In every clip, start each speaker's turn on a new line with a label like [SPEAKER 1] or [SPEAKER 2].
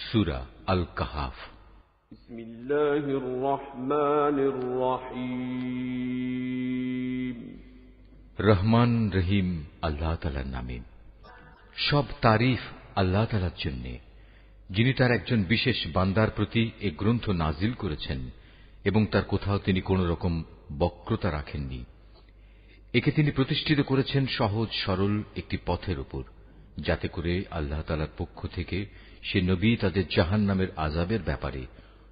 [SPEAKER 1] সূরা আল কাহাফ।
[SPEAKER 2] বিসমিল্লাহির রহমানির রহিম।
[SPEAKER 1] রহমান রহিম আল্লাহ তাআলার নামে। সব তারিফ আল্লাহ তাআলার জন্য, যিনি তার একজন বিশেষ বান্দার প্রতি এ গ্রন্থ নাজিল করেছেন এবং তার কোথাও তিনি কোন রকম বক্রতা রাখেননি। একে তিনি প্রতিষ্ঠিত করেছেন সহজ সরল একটি পথের উপর, যাতে করে আল্লাহ তাআলার পক্ষ থেকে সে নবী তাদের জাহান্নামের আযাবের ব্যাপারে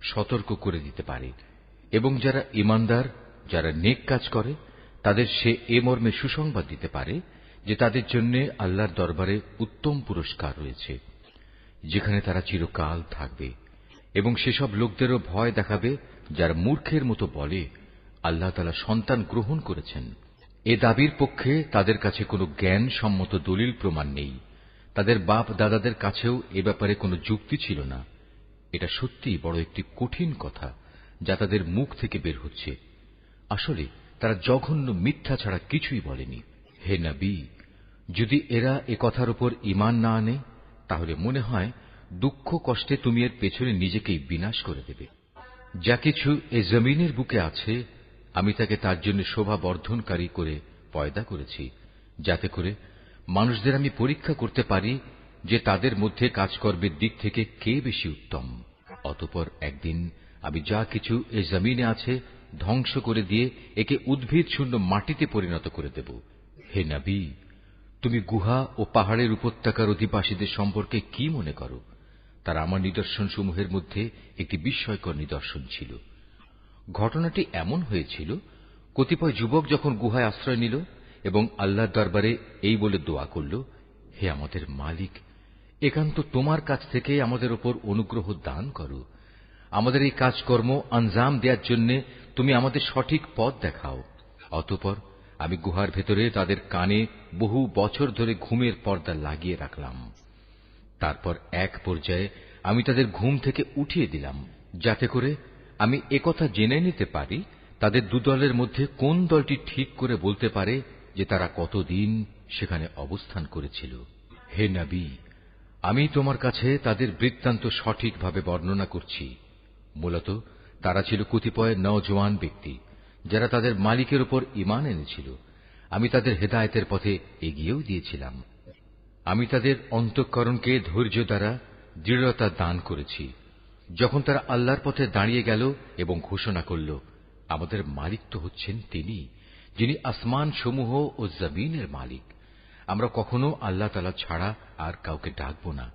[SPEAKER 1] সতর্ক করে দিতে পারে এবং যারা ঈমানদার, যারা নেক কাজ করে, তাদের সে এ মর্মে সুসংবাদ দিতে পারে যে তাদের জন্য আল্লাহর দরবারে উত্তম পুরস্কার রয়েছে, যেখানে তারা চিরকাল থাকবে। এবং সেসব লোকদেরও ভয় দেখাবে যারা মূর্খের মতো বলে আল্লাহ তাআলা সন্তান গ্রহণ করেছেন। এ দাবির পক্ষে তাদের কাছে কোনো জ্ঞান সম্মত দলিল প্রমাণ নেই। তাদের বাপ দাদাদের কাছেও এ ব্যাপারে কোনো যুক্তি ছিল না। এটা সত্যিই বড় একটি কঠিন কথা যা তাদের মুখ থেকে বের হচ্ছে। আসলে তারা জঘন্য মিথ্যা ছাড়া কিছুই বলেনি। হে নবী, যদি এরা এ কথার উপর ঈমান না আনে, তাহলে মনে হয় দুঃখ কষ্টে তুমি এর পেছনে নিজেকেই বিনাশ করে দেবে। যা কিছু এ জমিনের বুকে আছে, আমি তাকে তার জন্য শোভা বর্ধনকারী করে পয়দা করেছি, যাতে করে মানুষদের আমি পরীক্ষা করতে পারি যে তাদের মধ্যে কাজকর্মের দিক থেকে কে বেশি উত্তম। অতঃপর একদিন আমি যা কিছু এ জমিনে আছে ধ্বংস করে দিয়ে একে উদ্ভিদ শূন্য মাটিতে পরিণত করে দেব। হে নবী, তুমি গুহা ও পাহাড়ের উপত্যকার অধিবাসীদের সম্পর্কে কি মনে করো? তারা আমার নিদর্শন সমূহের মধ্যে একটি বিস্ময়কর নিদর্শন ছিল। ঘটনাটি এমন হয়েছিল, কতিপয় যুবক যখন গুহায় আশ্রয় নিল এবং আল্লাহর দরবারে এই বলে দোয়া করল, হে আমাদের মালিক, একান্ত তোমার কাছ থেকে আমাদের উপর অনুগ্রহ দান করো। আমাদের এই কাজকর্ম আঞ্জাম দেওয়ার জন্য তুমি আমাদের সঠিক পথ দেখাও। অতঃপর আমি গুহার ভেতরে তাদের কানে বহু বছর ধরে ঘুমের পর্দা লাগিয়ে রাখলাম। তারপর এক পর্যায়ে আমি তাদের ঘুম থেকে উঠিয়ে দিলাম, যাতে করে আমি একথা জেনে নিতে পারি তাদের দুদলের মধ্যে কোন দলটি ঠিক করে বলতে পারে যে তারা কতদিন সেখানে অবস্থান করেছিল। হে নবী, আমি তোমার কাছে তাদের বৃত্তান্ত সঠিকভাবে বর্ণনা করছি। মূলত তারা ছিল কতিপয় নওজোয়ান ব্যক্তি, যারা তাদের মালিকের উপর ঈমান এনেছিল। আমি তাদের হেদায়েতের পথে এগিয়েও দিয়েছিলাম। আমি তাদের অন্তঃকরণকে ধৈর্য দ্বারা দৃঢ়তা দান করেছি। যখন তারা আল্লাহর পথে দাঁড়িয়ে গেল এবং ঘোষণা করল, আমাদের মালিক তো হচ্ছেন তিনি, যিনি আসমান সমূহ ও জমিনের মালিক। আমরা কখনো আল্লাহ তাআলা ছাড়া আর কাউকে ডাকব না।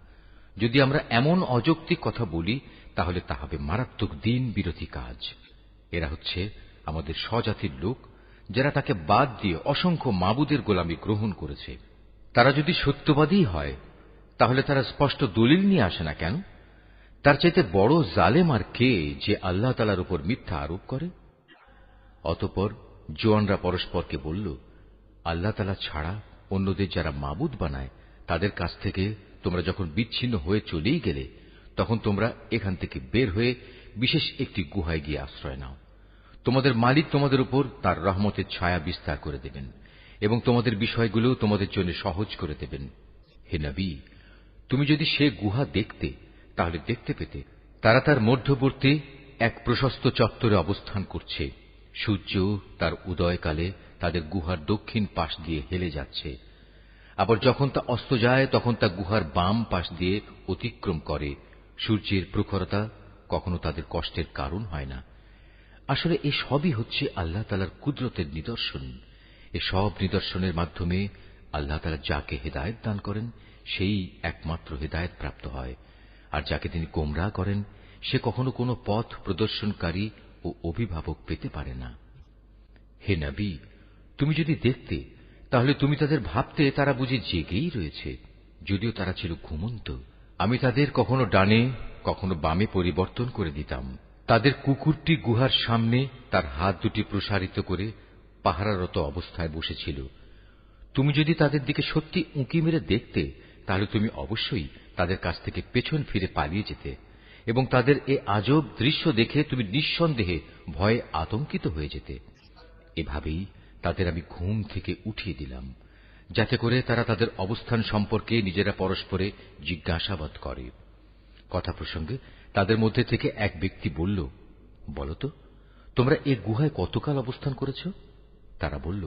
[SPEAKER 1] যদি আমরা এমন অযৌক্তিক কথা বলি, তাহলে তা হবে মারাত্মক দিন বিরোধী কাজ। এরা হচ্ছে আমাদের স্বজাতির লোক, যারা তাকে বাদ দিয়ে অসংখ্য মাবুদের গোলামি গ্রহণ করেছে। তারা যদি সত্যবাদী হয়, তাহলে তারা স্পষ্ট দলিল নিয়ে আসে না কেন? তার চাইতে বড় জালেম আর কে, যে আল্লাহ তাআলার উপর মিথ্যা আরোপ করে? অতঃপর জোয়ানরা পরস্পরকে বলল, আল্লাহ তাআলা ছাড়া অন্যদের যারা মাবুদ বানায়, তাদের কাছ থেকে তোমরা যখন বিচ্ছিন্ন হয়ে চলেই গেলে, তখন তোমরা এখান থেকে বের হয়ে বিশেষ একটি গুহায় গিয়ে আশ্রয় নাও। তোমাদের মালিক তোমাদের উপর তার রহমতের ছায়া বিস্তার করে দেবেন এবং তোমাদের বিষয়গুলো তোমাদের জন্য সহজ করে দেবেন। হে নবী, তুমি যদি সে গুহা দেখতে, তাহলে দেখতে পেতে তারা তার মধ্যবর্তী এক প্রশস্ত চত্বরে অবস্থান করছে। সূর্য তার উদয়কালে তাদের গুহার দক্ষিণ পাশ দিয়ে হেলে যাচ্ছে, আবার যখন তা অস্ত যায় তখন তা গুহার বাম পাশ দিয়ে অতিক্রম করে। সূর্যের প্রখরতা কখনো তাদের কষ্টের কারণ হয় না। আসলে এ সবই হচ্ছে আল্লাহ তাআলার কুদরতের নিদর্শন। এ সব নিদর্শনের মাধ্যমে আল্লাহ তাআলা যাকে হেদায়েত দান করেন, সেই একমাত্র হেদায়েত প্রাপ্ত হয়, আর যাকে তিনি গোমরাহ করেন, সে কখনো কোনো পথ প্রদর্শনকারী ও অভিভাবক পেতে পারে না। হে নবী, তুমি যদি দেখতে, তাহলে তুমি তাদের ভাবতে তারা বুঝি জেগেই রয়েছে, যদিও তারা ছিল ঘুমন্ত। আমি তাদের কখনো ডানে কখনো বামে পরিবর্তন করে দিতাম। তাদের কুকুরটি গুহার সামনে তার হাত দুটি প্রসারিত করে পাহারারত অবস্থায় বসেছিল। তুমি যদি তাদের দিকে সত্যি উঁকি মেরে দেখতে, তাহলে তুমি অবশ্যই তাদের কাছ থেকে পেছন ফিরে পালিয়ে যেতে এবং তাদের এ আজব দৃশ্য দেখে তুমি নিঃসন্দেহে ভয়ে আতঙ্কিত হয়ে যেতে। এভাবেই তাদের আমি ঘুম থেকে উঠিয়ে দিলাম, যাতে করে তারা তাদের অবস্থান সম্পর্কে নিজেরা পরস্পরে জিজ্ঞাসাবাদ করে। কথা প্রসঙ্গে তাদের মধ্যে থেকে এক ব্যক্তি বলল, বলতো তোমরা এ গুহায় কতকাল অবস্থান করেছ? তারা বলল,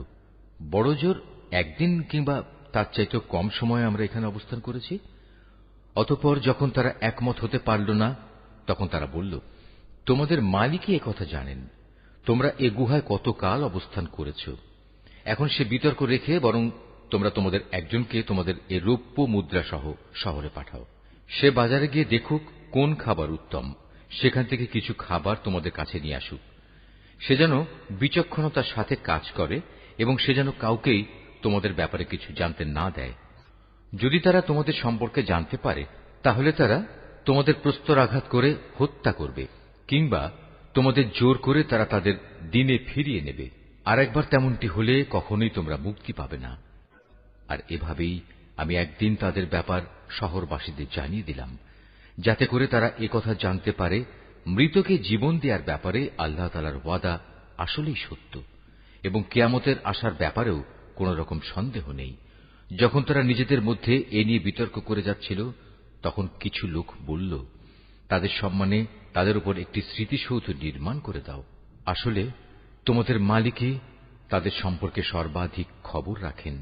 [SPEAKER 1] বড় জোর একদিন কিংবা তার চাইতেও কম সময় আমরা এখানে অবস্থান করেছি। অতঃপর যখন তারা একমত হতে পারল না, তখন তারা বলল, তোমাদের মালিকই একথা জানেন তোমরা এ গুহায় কতকাল অবস্থান করেছ। এখন সে বিতর্ক রেখে বরং তোমরা তোমাদের একজনকে তোমাদের এ রৌপ্য মুদ্রা সহ শহরে পাঠাও। সে বাজারে গিয়ে দেখুক কোন খাবার উত্তম, সেখান থেকে কিছু খাবার তোমাদের কাছে নিয়ে আসুক। সে যেন বিচক্ষণতার সাথে কাজ করে এবং সে যেন কাউকেই তোমাদের ব্যাপারে কিছু জানতে না দেয়। যদি তারা তোমাদের সম্পর্কে জানতে পারে, তাহলে তারা তোমাদের প্রস্তরাঘাত করে হত্যা করবে, কিংবা তোমাদের জোর করে তারা তাদের দিনে ফিরিয়ে নেবে। আর একবার তেমনটি হলে কখনোই তোমরা মুক্তি পাবে না। আর এভাবেই আমি একদিন তাদের ব্যাপার শহরবাসীদের জানিয়ে দিলাম, যাতে করে তারা একথা জানতে পারে মৃতকে জীবন দেওয়ার ব্যাপারে আল্লাহ তাআলার ওয়াদা আসলেই সত্য এবং কিয়ামতের আসার ব্যাপারেও কোন রকম সন্দেহ নেই। যখন তারা নিজেদের মধ্যে এ নিয়ে বিতর্ক করে যাচ্ছিল, তখন কিছু লোক বলল, তাদের সম্মানে তাদের উপর একটি স্মৃতিসৌধ নির্মাণ করে দাও। আসলে তোমাদের মালিকই তাদের সম্পর্কে সর্বাধিক খবর রাখেন।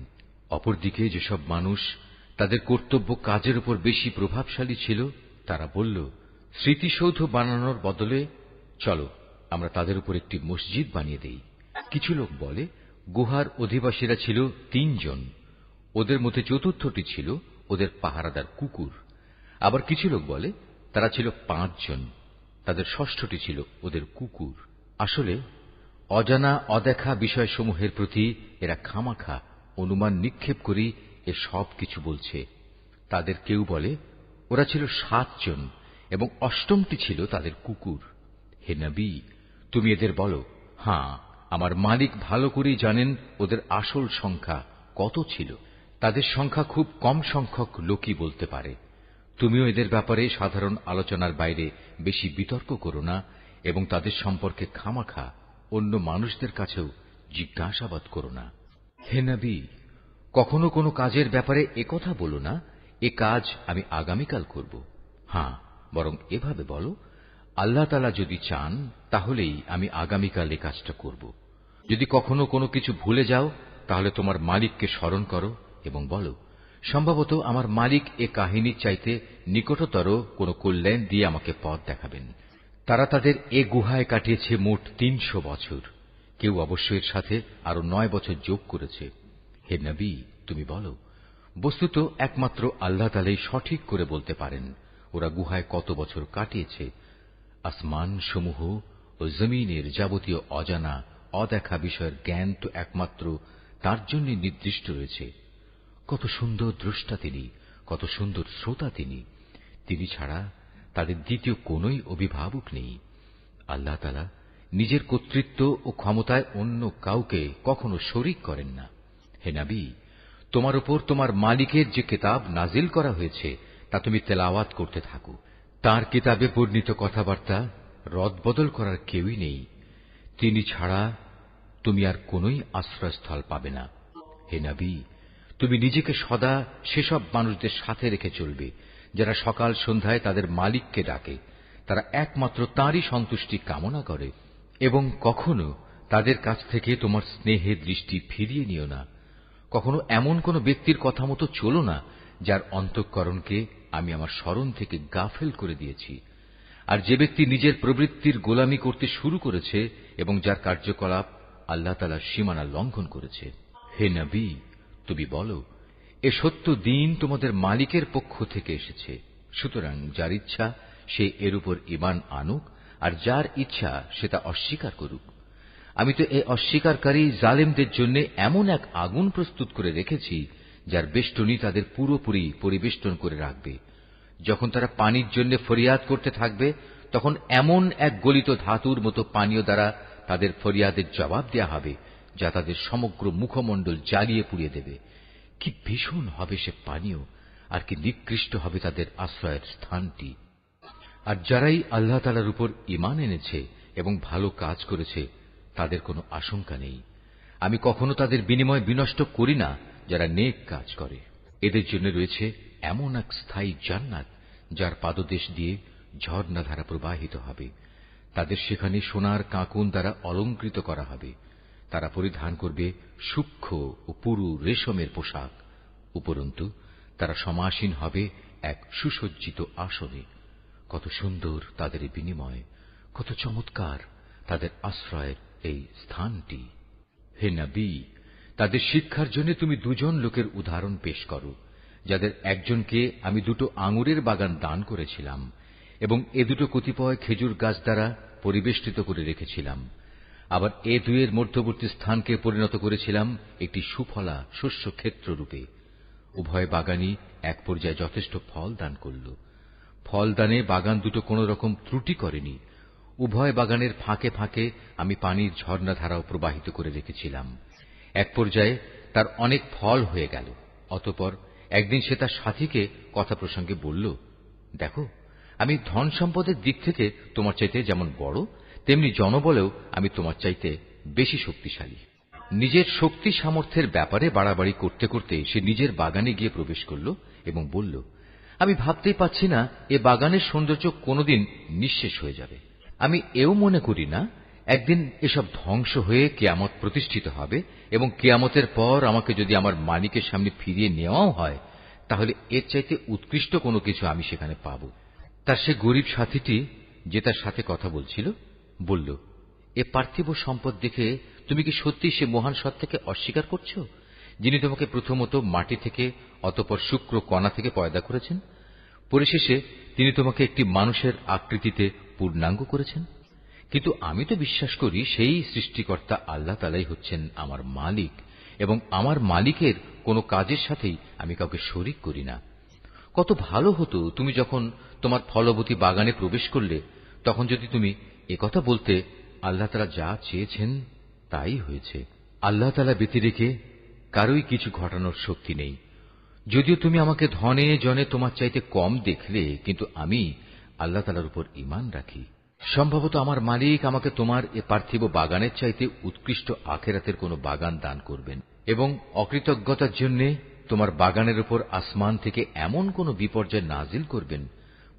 [SPEAKER 1] অপরদিকে যেসব মানুষ তাদের কর্তব্য কাজের উপর বেশি প্রভাবশালী ছিল, তারা বলল, স্মৃতিসৌধ বানানোর বদলে চলো আমরা তাদের উপর একটি মসজিদ বানিয়ে দেই। কিছু লোক বলে, গুহার অধিবাসীরা ছিল ৩ জন, ওদের মধ্যে চতুর্থটি ছিল ওদের পাহারাদার কুকুর। আবার কিছু লোক বলে তারা ছিল ৫ জন, তাদের ষষ্ঠটি ছিল ওদের কুকুর। আসলে অজানা অদেখা বিষয়সমূহের প্রতি এরা খামাখা অনুমান নিক্ষেপ করি এ সব কিছু বলছে। তাদের কেউ বলে ওরা ছিল ৭ জন এবং অষ্টমটি ছিল তাদের কুকুর। হে নবী, তুমি এদের বলো, হ্যাঁ, আমার মালিক ভালো করেই জানেন ওদের আসল সংখ্যা কত ছিল। তাদের সংখ্যা খুব কম সংখ্যক লোকই বলতে পারে। তুমিও এদের ব্যাপারে সাধারণ আলোচনার বাইরে বেশি বিতর্ক করো না এবং তাদের সম্পর্কে খামাখা অন্য মানুষদের কাছেও জিজ্ঞাসাবাদ করো না। হে নবী, কখনো কোনো কাজের ব্যাপারে একথা বলো না, এ কাজ আমি আগামীকাল করব। হ্যাঁ, বরং এভাবে বলো, আল্লাহ তাআলা যদি চান তাহলেই আমি আগামীকাল এ কাজটা করব। যদি কখনো কোনো কিছু ভুলে যাও, তাহলে তোমার মালিককে স্মরণ করো এবং বলো, সম্ভবত আমার মালিক এ কাহিনীর চাইতে নিকটতর কোনো কল্যাণ দিয়ে আমাকে পথ দেখাবেন। তারা তাদের এ গুহায় কাটিয়েছে মোট ৩০০ বছর। কেউ অবশ্য এর সাথে আরো ৯ বছর যোগ করেছে। হে নবী, তুমি বলো, বস্তুত একমাত্র আল্লাহ তাআলাই সঠিক করে বলতে পারেন ওরা গুহায় কত বছর কাটিয়েছে। আসমান সমূহ ও জমিনের যাবতীয় অজানা অদেখা বিষয়ের জ্ঞান তো একমাত্র তার জন্য নির্দিষ্ট রয়েছে। কত সুন্দর দ্রষ্টা তিনি, কত সুন্দর শ্রোতা তিনি। তিনি ছাড়া তাদের দ্বিতীয় কোনই অভিভাবক নেই। আল্লাহ তাআলা নিজের কর্তৃত্ব ও ক্ষমতায় অন্য কাউকে কখনো শরীক করেন না। হে নবী, তোমার উপর তোমার মালিকের যে কিতাব নাজিল করা হয়েছে তা তুমি তেলাওয়াত করতে থাকো। তার কিতাবে বর্ণিত কথাবার্তা রদবদল করার কেউই নেই। তিনি ছাড়া তুমি আর কোনই আশ্রয়স্থল পাবে না। হে নবী, তুমি নিজেকে সদা সেসব মানুষদের সাথে রেখে চলবে যারা সকাল সন্ধ্যায় তাদের মালিককে ডাকে, তারা একমাত্র তাঁরই সন্তুষ্টি কামনা করে, এবং কখনো তাদের কাছ থেকে তোমার স্নেহের দৃষ্টি ফিরিয়ে নিও না। কখনো এমন কোন ব্যক্তির কথা মতো চলো না যার অন্তঃকরণকে আমি আমার স্মরণ থেকে গাফেল করে দিয়েছি। আর যে ব্যক্তি নিজের প্রবৃত্তির গোলামি করতে শুরু করেছে এবং যার কার্যকলাপ আল্লাহ তাআলার সীমানা লঙ্ঘন করেছে। হে নবী, তুমি বলো, এ সত্য দিন তোমাদের মালিকের পক্ষ থেকে এসেছে। সুতরাং যার ইচ্ছা সে এর উপর ঈমান আনুক, আর যার ইচ্ছা সে তা অস্বীকার করুক। আমি তো এ অস্বীকারী জালেমদের জন্য এমন এক আগুন প্রস্তুত করে রেখেছি যার বেষ্টনী তাদের পুরোপুরি পরিবেষ্টন করে রাখবে। যখন তারা পানির জন্য ফরিয়াদ করতে থাকবে, তখন এমন এক গলিত ধাতুর মতো পানীয় দ্বারা তাদের ফরিয়াদের জবাব দেয়া হবে যা তাদের সমগ্র মুখমণ্ডল জ্বালিয়ে পুড়িয়ে দেবে। কি ভীষণ হবে সে পানীয়, আর কি নিকৃষ্ট হবে তাদের আশ্রয়ের স্থানটি। আর যারাই আল্লাহ তাআলার উপর ঈমান এনেছে এবং ভালো কাজ করেছে, তাদের কোনো আশঙ্কা নেই। আমি কখনো তাদের বিনিময় বিনষ্ট করি না যারা নেক কাজ করে। এদের জন্য রয়েছে এমন এক স্থায়ী জান্নাত যার পাদদেশ দিয়ে ঝর্ণাধারা প্রবাহিত হবে। তাদের সেখানে সোনার কাঁকুন দ্বারা অলঙ্কৃত করা হবে। তারা পরিধান করবে সূক্ষ্ম ও পুরু রেশমের পোশাক। উপরন্তু তারা সমাসীন হবে এক সুসজ্জিত আসনে। কত সুন্দর তাদের এই বিনিময়, কত চমৎকার তাদের আশ্রয়ের এই স্থানটি। হে নবী, তাদের শিক্ষার জন্য তুমি দুজন লোকের উদাহরণ পেশ করো, যাদের একজনকে আমি 2 আঙুরের বাগান দান করেছিলাম এবং এ দুটো কতিপয় খেজুর গাছ দ্বারা পরিবেষ্টিত করে রেখেছিলাম। আবার এ দুয়ের মধ্যবর্তী স্থানকে পরিণত করেছিলাম একটি সুফলা শস্য ক্ষেত্র রূপে। উভয় বাগানই এক পর্যায়ে যথেষ্ট ফল দান করল। ফলদানে বাগান দুটো কোন রকম ত্রুটি করেনি। উভয় বাগানের ফাঁকে ফাঁকে আমি পানির ঝর্ণাধারাও প্রবাহিত করে রেখেছিলাম। এক পর্যায়ে তার অনেক ফল হয়ে গেল। অতঃপর একদিন সে তার সাথীকে কথা প্রসঙ্গে বলল, দেখো, আমি ধন সম্পদের দিক থেকে তোমার চাইতে যেমন বড়, তেমনি জনবলেও আমি তোমার চাইতে বেশি শক্তিশালী। নিজের শক্তি সামর্থ্যের ব্যাপারে বাড়াবাড়ি করতে করতে সে নিজের বাগানে গিয়ে প্রবেশ করল এবং বলল, আমি ভাবতেই পাচ্ছি না এ বাগানের সৌন্দর্য কোনোদিন নিঃশেষ হয়ে যাবে। আমি এও মনে করি না একদিন এসব ধ্বংস হয়ে কিয়ামত প্রতিষ্ঠিত হবে এবং কিয়ামতের পর আমাকে যদি আমার মালিকের সামনে ফিরিয়ে নেওয়াও হয়, তাহলে এর চাইতে উৎকৃষ্ট কোনো কিছু আমি সেখানে পাব। তার সে গরিব সাথীটি, যে তার সাথে কথা বলছিল, বলল, এ পার্থিব সম্পদ দেখে তুমি কি সত্যি সে মহান সত্তাকে অস্বীকার করছো, যিনি তোমাকে প্রথমত মাটি থেকে অতঃপর শুক্র কণা থেকে পয়দা করেছেন, পরিশেষে তিনি তোমাকে একটি মানুষের আকৃতিতে পূর্ণাঙ্গ করেছেন? কিন্তু আমি তো বিশ্বাস করি সেই সৃষ্টিকর্তা আল্লাহ তাআলাই হচ্ছেন আমার মালিক এবং আমার মালিকের কোনো কাজের সাথেই আমি কাউকে শরীক করি না। কত ভালো হতো তুমি যখন তোমার ফলবতী বাগানে প্রবেশ করলে তখন যদি তুমি একথা বলতে, আল্লাহ তাআলা যা চেয়েছেন তাই হয়েছে। আল্লাহ তাআলা ব্যতিরেকে কারোই কিছু ঘটানোর শক্তি নেই। যদিও তুমি আমাকে ধনে জনে তোমার চাইতে কম দেখলে, কিন্তু আমি আল্লাহ তাআলার উপর ঈমান রাখি। সম্ভবত আমার মালিক আমাকে তোমার এ পার্থিব বাগানের চাইতে উৎকৃষ্ট আখিরাতের কোনো বাগান দান করবেন এবং অকৃতজ্ঞতার জন্য তোমার বাগানের উপর আসমান থেকে এমন কোন বিপর্যয় নাজিল করবেন,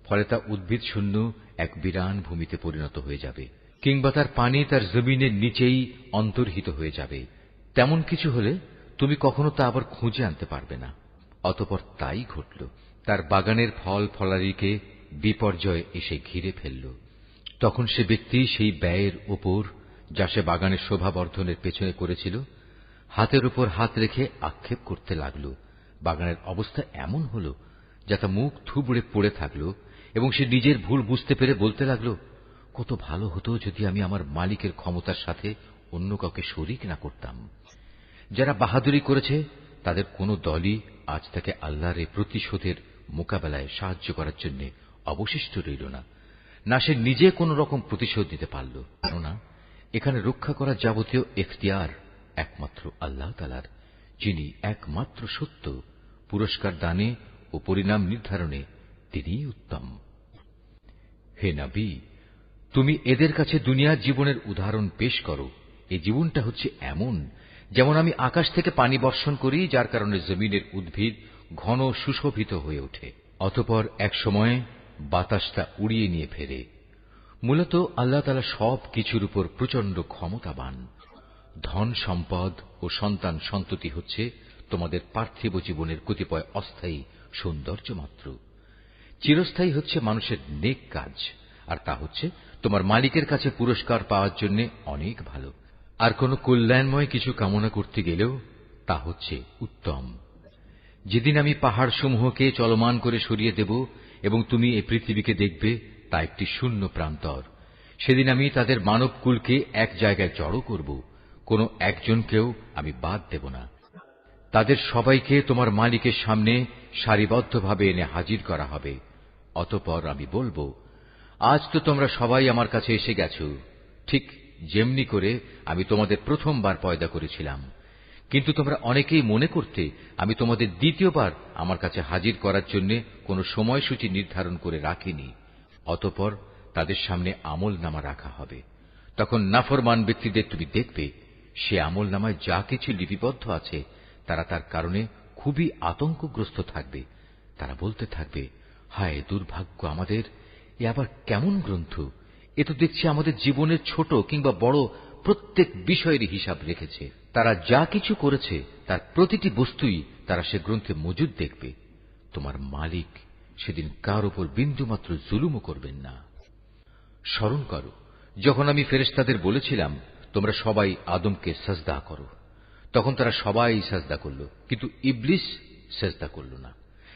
[SPEAKER 1] ফলে তা উদ্ভিদ শূন্য এক বিরান ভূমিতে পরিণত হয়ে যাবে, কিংবা তার পানি তার জমিনের নিচেই অন্তর্হিত হয়ে যাবে। তেমন কিছু হলে তুমি কখনো তা আবার খুঁজে আনতে পারবে না। অতঃপর তাই ঘটল। তার বাগানের ফল ফলারিকে বিপর্যয় এসে ঘিরে ফেলল। তখন সে ব্যক্তি সেই ব্যয়ের ওপর, যা সে বাগানের শোভাবর্ধনের পেছনে করেছিল, হাতের উপর হাত রেখে আক্ষেপ করতে লাগল। বাগানের অবস্থা এমন হল যা তা মুখ থুবড়ে পড়ে থাকল এবং সে নিজের ভুল বুঝতে পেরে বলতে লাগল, কত ভালো হতো যদি আমি আমার মালিকের ক্ষমতার সাথে অন্য কাউকে শরীক না করতাম। যারা বাহাদুরি করেছে তাদের কোন দলই আজ তাকে আল্লাহর এই প্রতিশোধের মোকাবেলায় সাহায্য করার জন্য অবশিষ্ট রইল না। না সে নিজে কোন রকম প্রতিশোধ দিতে পারল, কেননা এখানে রক্ষা করা যাবতীয় এখতিয়ার একমাত্র আল্লাহ তাআলার, যিনি একমাত্র সত্য। পুরস্কার দানে ও পরিণাম নির্ধারণে তিনিই উত্তম। হে নবী, তুমি এদের কাছে দুনিয়ার জীবনের উদাহরণ পেশ করো। এই জীবনটা হচ্ছে এমন যেমন আমি আকাশ থেকে পানি বর্ষণ করি, যার কারণে জমিনের উদ্ভিদ ঘন সুশোভিত হয়ে ওঠে। অতঃপর এক সময়ে বাতাস তা উড়িয়ে নিয়ে ফেরে। মূলত আল্লাহ তাআলা সব কিছুর উপর প্রচন্ড ক্ষমতাবান। ধন সম্পদ ও সন্তান সন্ততি হচ্ছে তোমাদের পার্থিব জীবনের কতিপয় অস্থায়ী সৌন্দর্য মাত্র। চিরস্থায়ী হচ্ছে মানুষের নেক কাজ, আর তা হচ্ছে তোমার মালিকের কাছে পুরস্কার পাওয়ার জন্য অনেক ভালো। আর কোন কল্যাণময় কিছু কামনা করতে গেলেও তা হচ্ছে উত্তম। যেদিন আমি পাহাড় সমূহকে চলমান করে সরিয়ে দেব এবং তুমি এই পৃথিবীকে দেখবে তা একটি শূন্য প্রান্তর, সেদিন আমি তাদের মানবকুলকে এক জায়গায় জড়ো করব, কোন একজনকেও আমি বাদ দেব না। তাদের সবাইকে তোমার মালিকের সামনে সারিবদ্ধভাবে এনে হাজির করা হবে। অতঃপর আমি বলবো, আজ তো তোমরা সবাই আমার কাছে এসে গেছো, ঠিক যেমনি করে আমি তোমাদের প্রথমবার পয়দা করেছিলাম। কিন্তু তোমরা অনেকেই মনে করতে আমি তোমাদের দ্বিতীয়বার আমার কাছে হাজির করার জন্য কোন সময়সূচি নির্ধারণ করে রাখিনি। অতঃপর তাদের সামনে আমলনামা রাখা হবে। তখন নাফরমান ব্যক্তিদের তুমি দেখবে, সে আমলনামায় যা কিছু লিপিবদ্ধ আছে তারা তার কারণে খুবই আতঙ্কগ্রস্ত থাকবে। তারা বলতে থাকবে, হায় দুর্ভাগ্য আমাদের, এ আবার কেমন গ্রন্থ! এ তো দেখছি আমাদের জীবনের ছোট কিংবা বড় প্রত্যেক বিষয়েরই হিসাব রেখেছে। তারা যা কিছু করেছে তার প্রতিটি বস্তুই তারা সে গ্রন্থে মজুদ দেখবে। তোমার মালিক সেদিন কার উপর বিন্দুমাত্র জুলুমও করবেন না। স্মরণ করো, যখন আমি ফেরেশতাদের বলেছিলাম তোমরা সবাই আদমকে সাজদা করো, তখন তারা সবাই সাজদা করল, কিন্তু ইবলিস সাজদা করল না।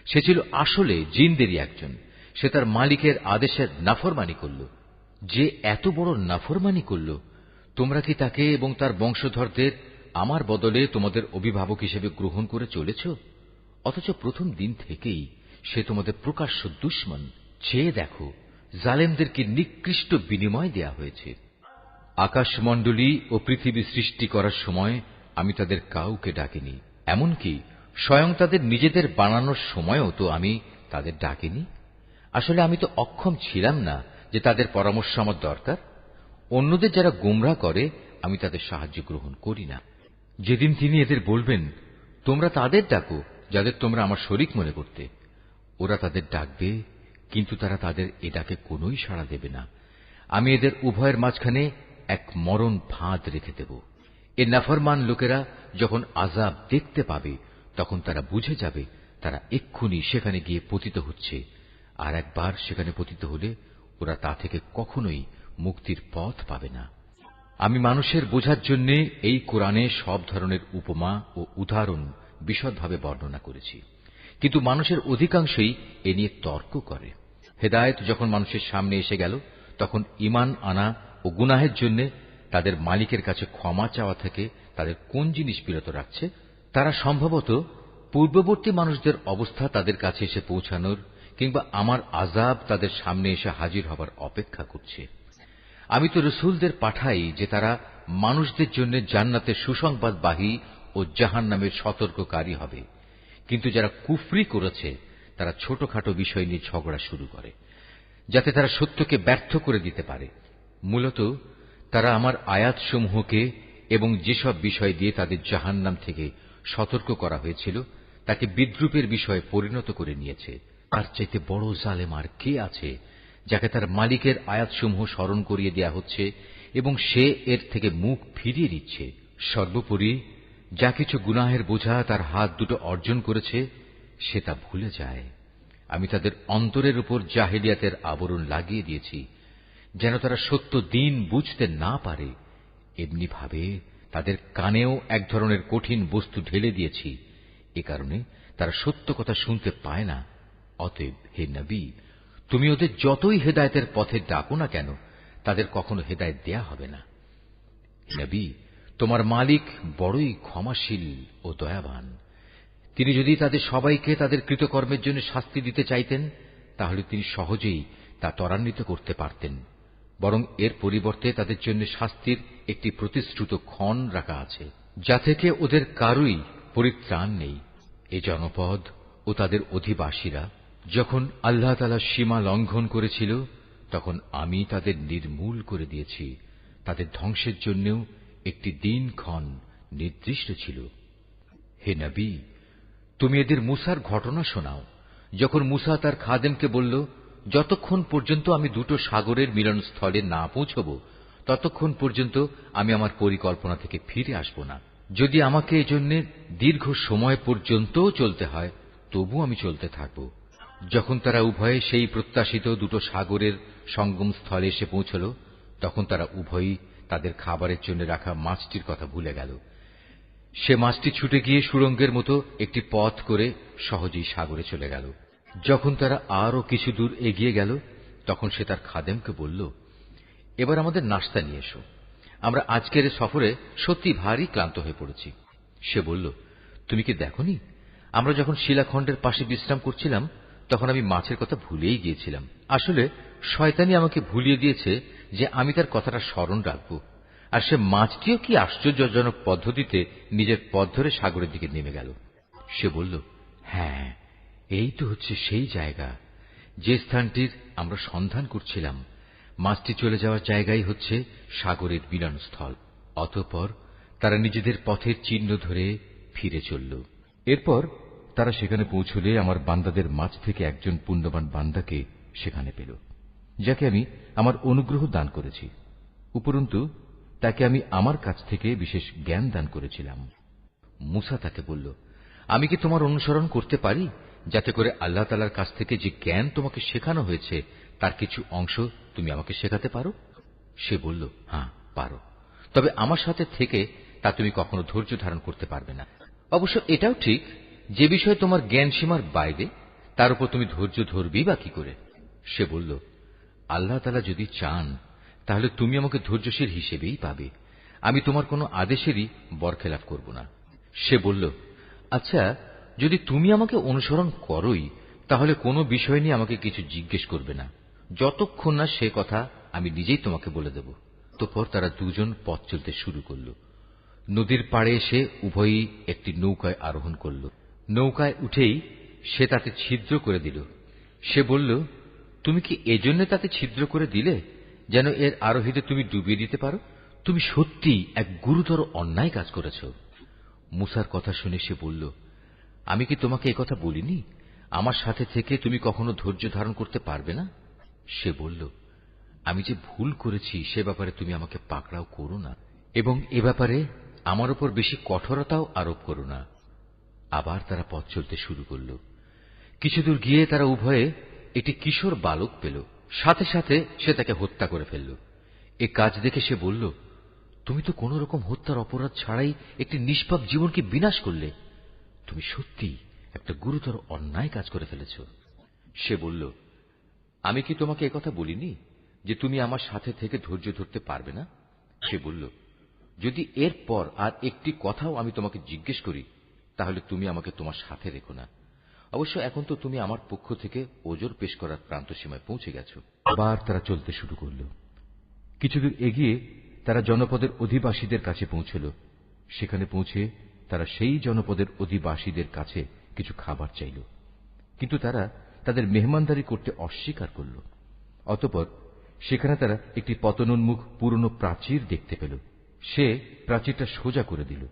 [SPEAKER 1] সে ছিল আসলে জিনদেরই একজন। সে তার মালিকের আদেশের নাফরমানি করল। যে এত বড় নাফরমানি করল, তোমরা কি তাকে এবং তার বংশধরদের আমার বদলে তোমাদের অভিভাবক হিসেবে গ্রহণ করে চলেছ? অথচ প্রথম দিন থেকেই সে তোমাদের প্রকাশ্য দুশমন। চেয়ে দেখো, জালেমদেরকে নিকৃষ্ট বিনিময় দেয়া হয়েছে। আকাশমণ্ডলী ও পৃথিবী সৃষ্টি করার সময় আমি তাদের কাউকে ডাকিনি, এমনকি স্বয়ং তাদের নিজেদের বানানোর সময়ও তো আমি তাদের ডাকিনি। আসলে আমি তো অক্ষম ছিলাম না যে তাদের পরামর্শ আমার দরকার। অন্যদের যারা গোমরাহ করে আমি তাদের সাহায্য গ্রহণ করি না। যেদিন তিনি এদের বলবেন তোমরা তাদের ডাকো যাদের তোমরা আমার শরীক মনে করতে, ওরা তাদের ডাকবে, কিন্তু তারা তাদের এ ডাকে কোনোই সাড়া দেবে না। আমি এদের উভয়ের মাঝখানে এক মরণ ফাঁদ রেখে দেব। এ নাফরমান লোকেরা যখন আযাব দেখতে পাবে তখন তারা বুঝে যাবে তারা এক্ষুনি সেখানে গিয়ে পতিত হচ্ছে, আর একবার সেখানে পতিত হলে ওরা তা থেকে কখনোই মুক্তির পথ পাবে না। আমি মানুষের বোঝার জন্য এই কোরআনে সব ধরনের উপমা ও উদাহরণ বিশদভাবে বর্ণনা করেছি, কিন্তু মানুষের অধিকাংশই এ নিয়ে তর্ক করে। হেদায়েত যখন মানুষের সামনে এসে গেল, তখন ঈমান আনা ও গুনাহের জন্য তাদের মালিকের কাছে ক্ষমা চাওয়া থেকে তাদের কোন জিনিস বিরত রাখছে? তারা সম্ভবত পূর্ববর্তী মানুষদের অবস্থা তাদের কাছে এসে পৌঁছানোর কিংবা আমার আযাব তাদের সামনে এসে হাজির হবার অপেক্ষা করছে। আমি তো রসুলদের পাঠাই যে তারা মানুষদের জন্য জান্নাতের সুসংবাদবাহী ও জাহান্নামের সতর্ককারী হবে, কিন্তু যারা কুফরি করেছে তারা ছোটখাটো বিষয় নিয়ে ঝগড়া শুরু করে, যাতে তারা সত্যকে ব্যর্থ করে দিতে পারে। মূলত তারা আমার আয়াতসমূহকে এবং যেসব বিষয় দিয়ে তাদের জাহান্নাম থেকে সতর্ক করা হয়েছিল তাকে বিদ্রূপের বিষয়ে পরিণত করে নিয়েছে। তার চাইতে বড় জালেম আর কে আছে, যাকে তার মালিকের আয়াতসমূহ স্মরণ করিয়ে দেয়া হচ্ছে এবং সে এর থেকে মুখ ফিরিয়ে দিচ্ছে। সর্বোপরি যা কিছু গুনাহের বোঝা তার হাত দুটো অর্জন করেছে সে তা ভুলে যায়। আমি তাদের অন্তরের উপর জাহেলিয়াতের আবরণ লাগিয়ে দিয়েছি, যেন তারা সত্য দিন বুঝতে না পারে। এমনি ভাবে তাদের কানেও এক ধরনের কঠিন বস্তু ঢেলে দিয়েছি, এ কারণে তারা সত্য কথা শুনতে পায় না। অতএব হে নবী, তুমি ওদের যতই হেদায়েতের পথে ডাকো না কেন, তাদের কখনো হেদায়েত দেয়া হবে না। নবী, তোমার মালিক বড়ই ক্ষমাশীল ও দয়াবান। তিনি যদি তাদের সবাইকে তাদের কৃতকর্মের জন্য শাস্তি দিতে চাইতেন, তাহলে তিনি সহজেই তা ত্বরান্বিত করতে পারতেন। বরং এর পরিবর্তে তাদের জন্য শাস্তির একটি প্রতিশ্রুত ক্ষণ রাখা আছে, যা থেকে ওদের কারুই পরিত্রাণ নেই। এ জনপদ ও তাদের অধিবাসীরা যখন আল্লাহ তাআলা সীমা লঙ্ঘন করেছিল, তখন আমি তাদের নির্মূল করে দিয়েছি। তাদের ধ্বংসের জন্যও একটি দিনক্ষণ নির্দিষ্ট ছিল। হে নবী, তুমি এদের মূসার ঘটনা শোনাও, যখন মূসা তার খাদেমকে বলল, যতক্ষণ পর্যন্ত আমি দুটো সাগরের মিলনস্থলে না পৌঁছব, ততক্ষণ পর্যন্ত আমি আমার পরিকল্পনা থেকে ফিরে আসব না। যদি আমাকে এজন্য দীর্ঘ সময় পর্যন্তও চলতে হয়, তবু আমি চলতে থাকব। যখন তারা উভয়ে সেই প্রত্যাশিত দুটো সাগরের সঙ্গমস্থলে এসে পৌঁছল, তখন তারা উভয়ই তাদের খাবারের জন্য রাখা মাছটির কথা ভুলে গেল। সে মাছটি ছুটে গিয়ে সুড়ঙ্গের মতো একটি পথ করে সহজেই সাগরে চলে গেল। যখন তারা আরও কিছু দূর এগিয়ে গেল, তখন সে তার খাদেমকে বলল, এবার আমাদের নাশতা নিয়ে এসো, আমরা আজকের সফরে সত্যি ভারী ক্লান্ত হয়ে পড়েছি। সে বলল, তুমি কি দেখোনি, আমরা যখন শিলাখণ্ডের পাশে বিশ্রাম করছিলাম তখন আমি মাছের কথা ভুলেই গিয়েছিলাম। আসলে শয়তানি আমাকে ভুলিয়ে দিয়েছে যে আমি তার কথাটা স্মরণ রাখব। আর সে মাছটিও কি আশ্চর্যজনক পদ্ধতিতে নিজের পথ ধরে সাগরের দিকে নেমে গেল। সে বলল, হ্যাঁ, এই তো হচ্ছে সেই জায়গা যে স্থানটির আমরা সন্ধান করছিলাম। মাছটি চলে যাওয়ার জায়গাই হচ্ছে সাগরের মিলনস্থল। অতঃপর তারা নিজেদের পথের চিহ্ন ধরে ফিরে চলল। এরপর তারা সেখানে পৌঁছলে আমার বান্দাদের মাঝ থেকে একজন পুণ্যবান বান্দাকে সেখানে পেল, যাকে আমি আমার অনুগ্রহ দান করেছি। উপরন্তু তাকে আমি আমার কাছ থেকে বিশেষ জ্ঞান দান করেছিলাম। মুসা তাকে বলল, আমি কি তোমার অনুসরণ করতে পারি, যাতে করে আল্লাহ তাআলার কাছ থেকে যে জ্ঞান তোমাকে শেখানো হয়েছে তার কিছু অংশ তুমি আমাকে শেখাতে পারো? সে বলল, হ্যাঁ পারো, তবে আমার সাথে থেকে তা তুমি কখনো ধৈর্য ধারণ করতে পারবে না। অবশ্য এটাও ঠিক, যে বিষয়ে তোমার জ্ঞান সীমার বাইরে তার উপর তুমি ধৈর্য ধরবেই বা কি করে? সে বলল, আল্লাহ তাআলা যদি চান তাহলে তুমি আমাকে ধৈর্যশীল হিসেবেই পাবে, আমি তোমার কোনো আদেশেরই বরখেলাপ করব না। সে বলল, আচ্ছা, যদি তুমি আমাকে অনুসরণ করোই তাহলে কোনো বিষয় নিয়ে আমাকে কিছু জিজ্ঞেস করবে না, যতক্ষণ না সে কথা আমি নিজেই তোমাকে বলে দেব। অতঃপর তারা দুজন পথ চলতে শুরু করল। নদীর পাড়ে এসে উভয়ই একটি নৌকায় আরোহণ করল। নৌকায় উঠেই সে তাতে ছিদ্র করে দিল। সে বলল, তুমি কি এজন্য তাতে ছিদ্র করে দিলে যেন এর আরোহীদের তুমি ডুবিয়ে দিতে পারো? তুমি সত্যিই এক গুরুতর অন্যায় কাজ করেছ। মুসার কথা শুনে সে বলল, আমি কি তোমাকে একথা বলিনি, আমার সাথে থেকে তুমি কখনো ধৈর্য ধারণ করতে পারবে না? সে বলল, আমি যে ভুল করেছি সে ব্যাপারে তুমি আমাকে পাকড়াও করো না, এবং এ ব্যাপারে আমার উপর বেশি কঠোরতাও আরোপ করো না। আবার তারা পথ চলতে শুরু করল। কিছুদূর গিয়ে তারা উভয়ে একটি কিশোর বালক পেল। সাথে সাথে সে তাকে হত্যা করে ফেলল। এ কাজ দেখে সে বলল, তুমি তো কোন রকম হত্যার অপরাধ ছাড়াই একটি নিষ্পাপ জীবনকে বিনাশ করলে। তুমি সত্যিই একটা গুরুতর অন্যায় কাজ করে ফেলেছ। সে বলল, আমি কি তোমাকে একথা বলিনি যে তুমি আমার সাথে থেকে ধৈর্য ধরতে পারবে না? সে বলল, যদি এরপর আর একটি কথাও আমি তোমাকে জিজ্ঞেস করি তাহলে তুমি আমাকে তোমার সাথে রেখো না। অবশ্য এখন তো তুমি আমার পক্ষ থেকে ওজর পেশ করার প্রান্তসীমায় পৌঁছে গেছ। আবার তারা চলতে শুরু করল। কিছুদূর এগিয়ে তারা জনপদের অধিবাসীদের কাছে পৌঁছল। সেখানে পৌঁছে তারা সেই জনপদের অধিবাসীদের কাছে কিছু খাবার চাইল, কিন্তু তারা তাদের মেহমানদারি করতে অস্বীকার করল। অতঃপর সেখানে তারা একটি পতনোন্মুখ পুরনো প্রাচীর দেখতে পেল। সে প্রাচীরটা সোজা করে দিল।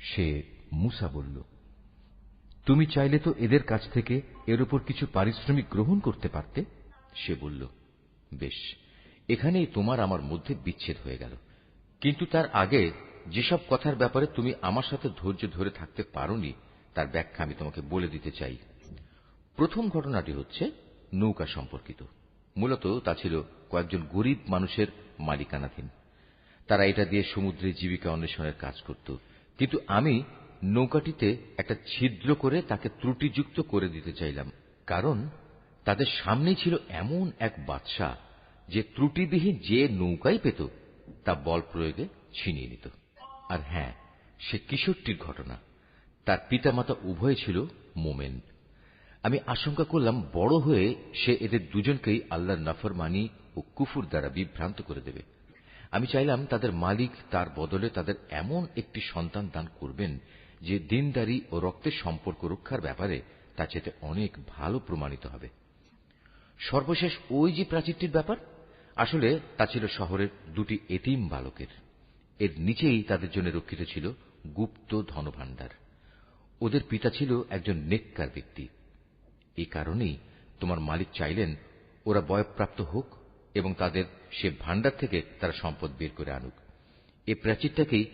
[SPEAKER 1] সে মুসা বলল, তুমি চাইলে তো এদের কাছ থেকে এর উপর কিছু পারিশ্রমিক গ্রহণ করতে পারতে। সে বলল, বেশ, এখানেই তোমার আমার মধ্যে বিচ্ছেদ হয়ে গেল, কিন্তু তার আগে যেসব কথার ব্যাপারে তুমি আমার সাথে ধৈর্য ধরে থাকতে পারোনি তার ব্যাখ্যা আমি তোমাকে বলে দিতে চাই। প্রথম ঘটনাটি হচ্ছে নৌকা সম্পর্কিত। মূলত তা ছিল কয়েকজন গরিব মানুষের মালিকানাধীন। তারা এটা দিয়ে সমুদ্রে জীবিকা অন্বেষণের কাজ করত, কিন্তু আমি নৌকাটিতে একটা ছিদ্র করে তাকে ত্রুটিযুক্ত করে দিতে চাইলাম, কারণ তাদের সামনেই ছিল এমন এক বাদশা যে ত্রুটিবিহীন যে নৌকাই পেত তা বল প্রয়োগে ছিনিয়ে নিত। আর হ্যাঁ, সে কিশোরটির ঘটনা। তার পিতামাতা উভয় ছিল মোমেন। আমি আশঙ্কা করলাম বড় হয়ে সে এদের দুজনকেই আল্লাহর নাফরমানি ও কুফর দ্বারা বিভ্রান্ত করে দেবে। আমি চাইলাম তাদের মালিক তার বদলে তাদের এমন একটি সন্তান দান করবেন যে দিনদারি ও রক্তের সম্পর্ক রক্ষার ব্যাপারে তা চেয়ে অনেক ভালো প্রমাণিত হবে। সর্বশেষ ওই যে প্রাচীরটির ব্যাপার, আসলে তা ছিল শহরের দুটি এতিম বালকের। এর নিচেই তাদের জন্য রক্ষিত ছিল গুপ্ত ধনভাণ্ডার। ওদের পিতা ছিল একজন নেককার ব্যক্তি। এই কারণেই তোমার মালিক চাইলেন ওরা বয়ঃপ্রাপ্ত হোক এবং তাদের সে ভাণ্ডার থেকে তারা সম্পদ বের করে আনুক। এই প্রাচীরটাকেই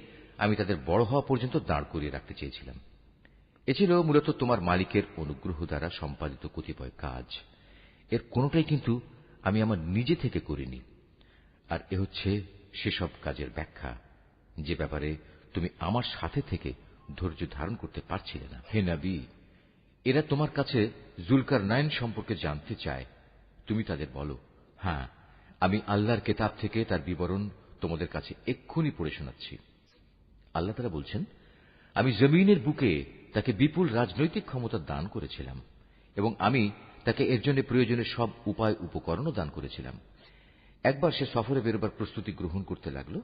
[SPEAKER 1] আমি তাদের বড় হওয়া পর্যন্ত দাঁড় করিয়ে রাখতে চেয়েছিলাম। এ ছিল মূলত তোমার মালিকের অনুগ্রহ দ্বারা সম্পাদিত কতিপয় কাজ। এর কোনোটাই কিন্তু আমি আমার নিজে থেকে করিনি। আর এ হচ্ছে সেসব কাজের ব্যাখ্যা যে ব্যাপারে তুমি আমার সাথে থেকে ধৈর্য ধারণ করতে পারছিলে না। হে নবী, এরা তোমার কাছে জুলকারনাইন সম্পর্কে জানতে চায়। তুমি তাদের বলো, হ্যাঁ, আমি আল্লাহর কেতাব থেকে তার বিবরণ তোমাদের কাছে এক্ষুনি পড়ে শোনাচ্ছি। আল্লাহ তাআলা বলছেন, আমি জমিনের বুকে তাকে বিপুল রাজনৈতিক ক্ষমতা দান করেছিলাম এবং আমি তাকে এর জন্য প্রয়োজনীয় সব উপায় উপকরণও দান করেছিলাম। একবার সে সফরে বেরোবার প্রস্তুতি গ্রহণ করতে লাগল।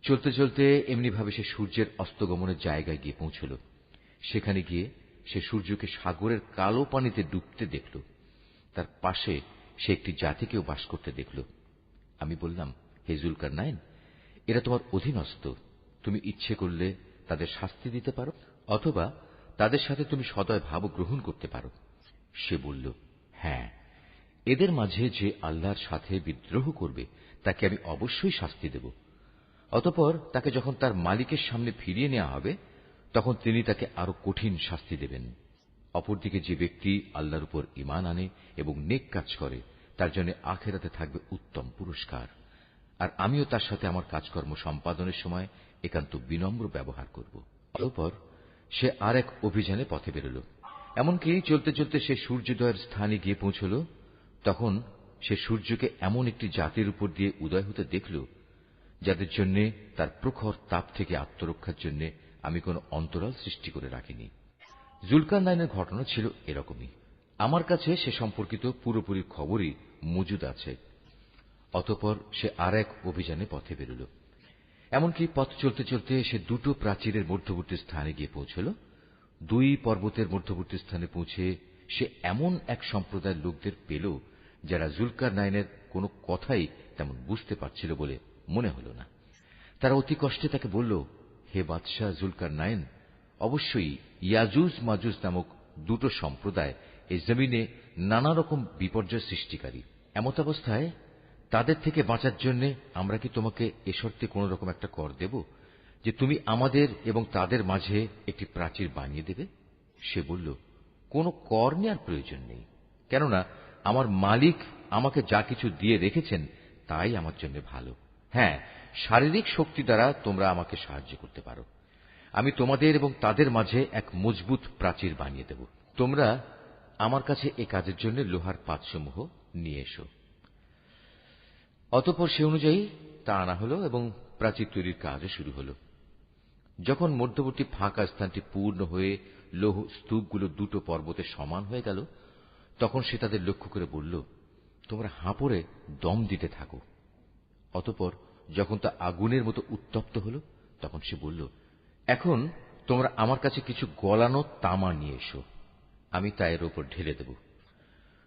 [SPEAKER 1] চলতে চলতে এমনিভাবে সে সূর্যের অস্তগমনের জায়গায় গিয়ে পৌঁছল। সেখানে গিয়ে সে সূর্যকে সাগরের কালো পানিতে ডুবতে দেখল। তার পাশে সে একটি জাতিকেও বাস করতে দেখল। আমি বললাম, হে জুলকারনাইন, এরা তোমার অধীনস্থ। তুমি ইচ্ছে করলে তাদের শাস্তি দিতে পারো, অথবা তাদের সাথে তুমি সদয় ভাব গ্রহণ করতে পারো। সে বলল, হ্যাঁ, এদের মাঝে যে আল্লাহর সাথে বিদ্রোহ করবে তাকে আমি অবশ্যই শাস্তি দেব। অতঃপর তাকে যখন তার মালিকের সামনে ফিরিয়ে নেওয়া হবে তখন তিনি তাকে আরো কঠিন শাস্তি দেবেন। অপরদিকে যে ব্যক্তি আল্লাহর উপর ঈমান আনে এবং নেক কাজ করে তার জন্য আখিরাতে থাকবে উত্তম পুরস্কার। আর আমিও তার সাথে আমার কাজকর্ম সম্পাদনের সময় একান্ত বিনম্র ব্যবহার করব। অতঃপর সে আর এক অভিযানে পথে বেরোল। এমনকি চলতে চলতে সে সূর্যোদয়ের স্থানে গিয়ে পৌঁছল। তখন সে সূর্যকে এমন একটি জাতির উপর দিয়ে উদয় হতে দেখল যাদের জন্য তার প্রখর তাপ থেকে আত্মরক্ষার জন্য আমি কোন অন্তরাল সৃষ্টি করে রাখিনি। জুলকারনাইনের ঘটনা ছিল এরকমই। আমার কাছে সে সম্পর্কিত পুরোপুরি খবরই মজুদ আছে। অতঃপর সে আর এক অভিযানে পথে বেরোল। এমনকি পথ চলতে চলতে সে দুটো প্রাচীরের মধ্যবর্তী স্থানে গিয়ে পৌঁছল। দুই পর্বতের মধ্যবর্তী স্থানে পৌঁছে সে এমন এক সম্প্রদায়ের লোকদের পেল যারা জুলকারনাইনের কোনো কথাই তেমন বুঝতে পারছিল বলে মনে হল না। তারা অতি কষ্টে তাকে বলল, হে বাদশাহ জুলকারনাইন, অবশ্যই ইয়াজুজ মাজুজ নামক দুটো সম্প্রদায় এই জমিনে নানা রকম বিপর্যয় সৃষ্টিকারী। এমতাবস্থায় তাদের থেকে বাঁচার জন্য আমরা কি তোমাকে এ শর্তে কোন রকম একটা কর দেব যে তুমি আমাদের এবং তাদের মাঝে একটি প্রাচীর বানিয়ে দেবে? সে বলল, কোনো কর নেওয়ার প্রয়োজন নেই, কেননা আমার মালিক আমাকে যা কিছু দিয়ে রেখেছেন তাই আমার জন্য ভালো। হ্যাঁ, শারীরিক শক্তি দ্বারা তোমরা আমাকে সাহায্য করতে পারো। আমি তোমাদের এবং তাদের মাঝে এক মজবুত প্রাচীর বানিয়ে দেব। তোমরা আমার কাছে এ কাজের জন্য লোহার পাতসমূহ নিয়ে এসো। অতঃপর সে অনুযায়ী তা আনা হল এবং প্রাচীর তৈরির কাজও শুরু হল। যখন মধ্যবর্তী ফাঁকা স্থানটি পূর্ণ হয়ে লৌহ স্তূপগুলো দুটো পর্বতে সমান হয়ে গেল তখন সে তাদের লক্ষ্য করে বলল, তোমরা হাঁপড়ে দম দিতে থাকো। অতঃপর যখন তা আগুনের মতো উত্তপ্ত হল তখন সে বলল, এখন তোমরা আমার কাছে কিছু গলানো তামা নিয়ে এসো, আমি তা এর ওপর ঢেলে দেব।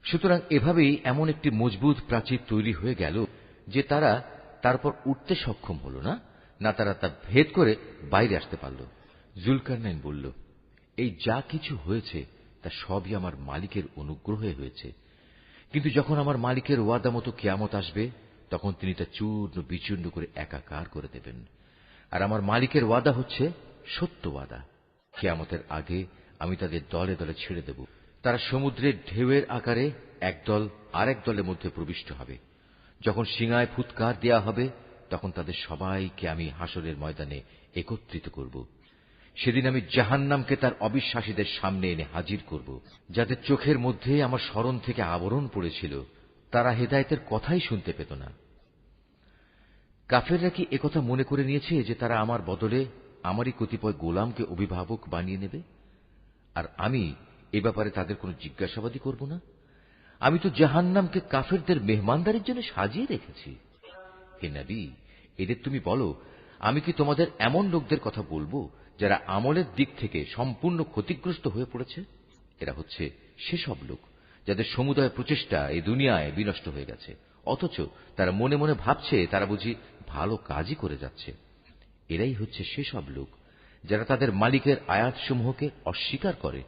[SPEAKER 1] সুতরাং এভাবেই এমন একটি মজবুত প্রাচীর তৈরি হয়ে গেল যে তারা তারপর উঠতে সক্ষম হল না, না তারা তা ভেদ করে বাইরে আসতে পারল। জুলকারনাইন বলল, এই যা কিছু হয়েছে তা সবই আমার মালিকের অনুগ্রহে হয়েছে, কিন্তু যখন আমার মালিকের ওয়াদা মতো কিয়ামত আসবে তখন তিনি তা চূর্ণ বিচূর্ণ করে একাকার করে দেবেন। আর আমার মালিকের ওয়াদা হচ্ছে সত্য ওয়াদা। কিয়ামতের আগে আমি তাদের দলে দলে ছেড়ে দেব। তারা সমুদ্রের ঢেউয়ের আকারে একদল আরেক দলের মধ্যে প্রবিষ্ট হবে। যখন সিঙায় ফুৎকার দেয়া হবে তখন তাদের সবাইকে আমি হাসরের ময়দানে একত্রিত করব। সেদিন আমি জাহান্নামকে তার অবিশ্বাসীদের সামনে এনে হাজির করব। যাদের চোখের মধ্যে আমার স্মরণ থেকে আবরণ পড়েছিল তারা হেদায়েতের কথাই শুনতে পেত না। কাফেররা কি একথা মনে করে নিয়েছে যে তারা আমার বদলে আমারই কতিপয় গোলামকে অভিভাবক বানিয়ে নেবে, আর আমি এ ব্যাপারে তাদের কোনো জিজ্ঞাসাবাদই করব না? আমি তো জাহান্নামকে কাফেরদের মেহমানদারির জন্য সাজিয়ে রেখেছি। হে নবী, এদের তুমি বলো, আমি কি তোমাদের এমন লোকদের কথা বলবো যারা আমলের দিক থেকে সম্পূর্ণ ক্ষতিগ্রস্ত হয়ে পড়েছে? এরা হচ্ছে সেসব লোক যাদের সমুদয় প্রচেষ্টা এই দুনিয়ায় বিনষ্ট হয়ে গেছে, অথচ তারা মনে মনে ভাবছে তারা বুঝি ভালো কাজই করে যাচ্ছে। এরাই হচ্ছে সেসব লোক যারা তাদের মালিকের আয়াতসমূহকে অস্বীকার করে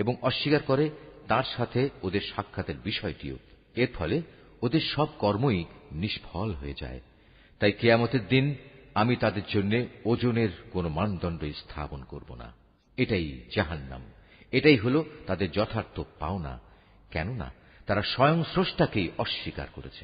[SPEAKER 1] এবং অস্বীকার করে তার সাথে ওদের সাক্ষাতের বিষয়টিও। এর ফলে ওদের সব কর্মই নিষ্ফল হয়ে যায়। তাই কিয়ামতের দিন আমি তাদের জন্য ওজনের কোন মানদণ্ড স্থাপন করব না। এটাই জাহান্নাম, এটাই হল তাদের যথার্থ পাওনা, কেননা তারা স্বয়ং স্রষ্টাকেই অস্বীকার করেছে।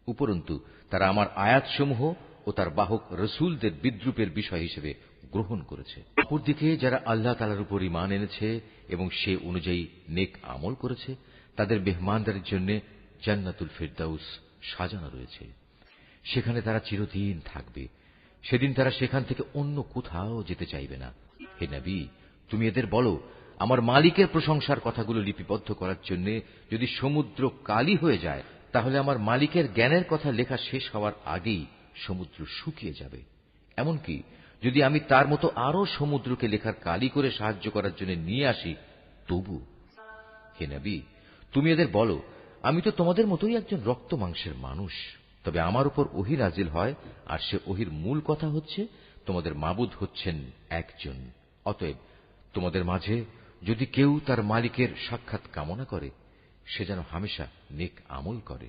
[SPEAKER 1] উপরন্তু তারা আমার আয়াতসমূহ ও তার বাহক রসুলদের বিদ্রূপের বিষয় হিসেবে গ্রহণ করেছে। অপরদিকে যারা আল্লাহ তাআলার উপর ঈমান এনেছে এবং সে অনুযায়ী নেক আমল করেছে তাদের মেহমানদারির জন্য জান্নাতুল ফিরদাউস সাজানো রয়েছে। সেখানে তারা চিরদিন থাকবে। সেদিন তারা সেখান থেকে অন্য কোথাও যেতে চাইবে না। হে নবী, তুমি এদের বলো, আমার মালিকের প্রশংসার কথাগুলো লিপিবদ্ধ করার জন্য যদি সমুদ্র কালি হয়ে যায় তাহলে আমার মালিকের জ্ঞানের কথা লেখা শেষ হওয়ার আগেই সমুদ্র শুকিয়ে যাবে। এমনকি যদি আমি তার মতো আরো সমুদ্রকে লেখার কালি করে সাহায্য করার জন্য নিয়ে আসি তবু। হে নবী, তুমি এদের বলো, আমি তো তোমাদের মতোই একজন রক্ত মাংসের মানুষ, তবে আমার উপর ওহী নাজিল হয় আর সে ওহীর মূল কথা হচ্ছে তোমাদের মাবুদ হচ্ছেন একজন। অতএব তোমাদের মাঝে যদি কেউ তার মালিকের সাক্ষাৎ কামনা করে সে যেন হামেশা নেক আমল করে।